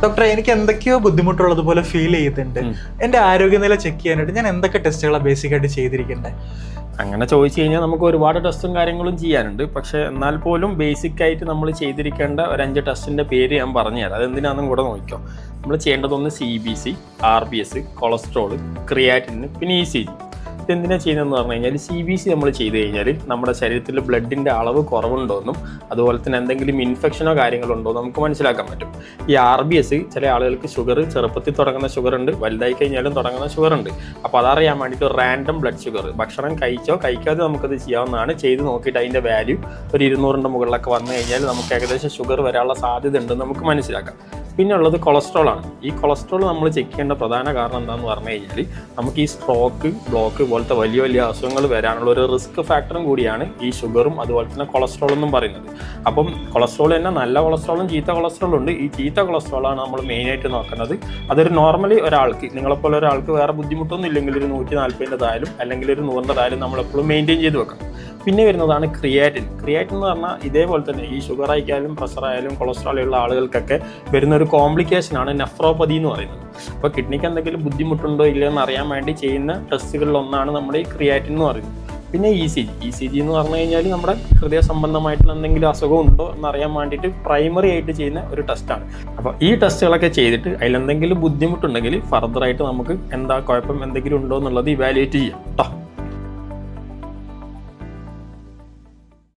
ഡോക്ടറെ, എനിക്ക് എന്തൊക്കെയോ ബുദ്ധിമുട്ടുള്ളതുപോലെ ഫീൽ ചെയ്യുന്നുണ്ട്. എൻ്റെ ആരോഗ്യനില ചെക്ക് ചെയ്യാനായിട്ട് ഞാൻ എന്തൊക്കെ ടെസ്റ്റുകളാണ് ബേസിക്കായിട്ട് ചെയ്തിരിക്കേണ്ടത്? അങ്ങനെ ചോദിച്ചു കഴിഞ്ഞാൽ നമുക്ക് ഒരുപാട് ടെസ്റ്റും കാര്യങ്ങളും ചെയ്യാനുണ്ട്. പക്ഷേ എന്നാൽ പോലും ബേസിക് ആയിട്ട് നമ്മൾ ചെയ്തിരിക്കേണ്ട ഒരു 5 ടെസ്റ്റിൻ്റെ പേര് ഞാൻ പറഞ്ഞുതരാം. അതെന്തിനാണെന്നും കൂടെ നോക്കിക്കോ. നമ്മൾ ചെയ്യേണ്ടതൊന്ന് CBC, RBS, കൊളസ്ട്രോൾ, ക്രിയാറ്റിൻ, പിന്നെ ECG. ഇതെന്തിനാണ് ചെയ്യുന്നതെന്ന് പറഞ്ഞു കഴിഞ്ഞാൽ CBC നമ്മൾ ചെയ്ത് കഴിഞ്ഞാൽ നമ്മുടെ ശരീരത്തിൽ ബ്ലഡിൻ്റെ അളവ് കുറവുണ്ടോയെന്നും അതുപോലെ തന്നെ എന്തെങ്കിലും ഇൻഫെക്ഷനോ കാര്യങ്ങളോ ഉണ്ടോ നമുക്ക് മനസ്സിലാക്കാൻ പറ്റും. ഈ RBS ചില ആളുകൾക്ക് ഷുഗർ ചെറുപ്പത്തിൽ തുടങ്ങുന്ന ഷുഗർ ഉണ്ട്, വലുതായി കഴിഞ്ഞാലും തുടങ്ങുന്ന ഷുഗർ ഉണ്ട്. അപ്പോൾ അതറിയാൻ വേണ്ടിയിട്ട് റാൻഡം ബ്ലഡ് ഷുഗർ ഭക്ഷണം കഴിച്ചോ കഴിക്കാതെ നമുക്കത് ചെയ്യാവുന്നതാണ്. ചെയ്ത് നോക്കിയിട്ട് അതിൻ്റെ വാല്യൂ ഒരു 200ൻ്റെ മുകളിലൊക്കെ വന്നു കഴിഞ്ഞാൽ നമുക്ക് ഏകദേശം ഷുഗർ വരാനുള്ള സാധ്യത ഉണ്ടെന്ന് നമുക്ക് മനസ്സിലാക്കാം. പിന്നെ ഉള്ളത് കൊളസ്ട്രോൾ ആണ്. ഈ കൊളസ്ട്രോൾ നമ്മൾ ചെക്ക് ചെയ്യേണ്ട പ്രധാന കാരണം എന്താണെന്ന് പറഞ്ഞു കഴിഞ്ഞാൽ നമുക്ക് ഈ സ്ട്രോക്ക്, ബ്ലോക്ക് പോലത്തെ വലിയ വലിയ അസുഖങ്ങൾ വരാനുള്ള ഒരു റിസ്ക് ഫാക്ടറും കൂടിയാണ് ഈ ഷുഗറും അതുപോലെ തന്നെ കൊളസ്ട്രോൾ എന്നും പറയുന്നത്. അപ്പം കൊളസ്ട്രോൾ തന്നെ നല്ല കൊളസ്ട്രോളും ചീത്ത കൊളസ്ട്രോളും ഉണ്ട്. ഈ ചീത്ത കൊളസ്ട്രോളാണ് നമ്മൾ മെയിനായിട്ട് നോക്കുന്നത്. അതൊരു നോർമലി ഒരാൾക്ക്, നിങ്ങളെപ്പോലെ ഒരാൾക്ക് വേറെ ബുദ്ധിമുട്ടൊന്നും ഇല്ലെങ്കിൽ ഒരു 140-ൻ്റെതായാലും അല്ലെങ്കിൽ ഒരു 100-ൻ്റെതായാലും നമ്മളെപ്പോഴും മെയിൻറ്റെയിൻ ചെയ്ത് വെക്കണം. പിന്നെ വരുന്നതാണ് ക്രിയാറ്റിൻ. ക്രിയാറ്റിൻ എന്ന് പറഞ്ഞാൽ ഇതേപോലെ തന്നെ ഈ ഷുഗർ ആയാലും പ്രഷർ ആയാലും കൊളസ്ട്രോൾ ഉള്ള ആളുകൾക്കൊക്കെ വരുന്ന ഒരു കോംപ്ലിക്കേഷനാണ് നെഫ്രോപ്പതി എന്ന് പറയുന്നത്. അപ്പോൾ കിഡ്നിക്ക് എന്തെങ്കിലും ബുദ്ധിമുട്ടുണ്ടോ ഇല്ലയോ എന്ന് അറിയാൻ വേണ്ടി ചെയ്യുന്ന ടെസ്റ്റുകളിലൊന്നാണ് നമ്മുടെ ഈ ക്രിയാറ്റിൻ എന്ന് പറയുന്നത്. പിന്നെ ECG എന്ന് പറഞ്ഞു കഴിഞ്ഞാൽ നമ്മുടെ ഹൃദയ സംബന്ധമായിട്ടുള്ള എന്തെങ്കിലും അസുഖം ഉണ്ടോ എന്നറിയാൻ വേണ്ടിയിട്ട് പ്രൈമറി ആയിട്ട് ചെയ്യുന്ന ഒരു ടെസ്റ്റാണ്. അപ്പോൾ ഈ ടെസ്റ്റുകളൊക്കെ ചെയ്തിട്ട് അതിലെന്തെങ്കിലും ബുദ്ധിമുട്ടുണ്ടെങ്കിൽ ഫർദറായിട്ട് നമുക്ക് എന്താ കുഴപ്പം എന്തെങ്കിലും ഉണ്ടോ എന്നുള്ളത് ഇവാലുവേറ്റ് ചെയ്യാം കേട്ടോ.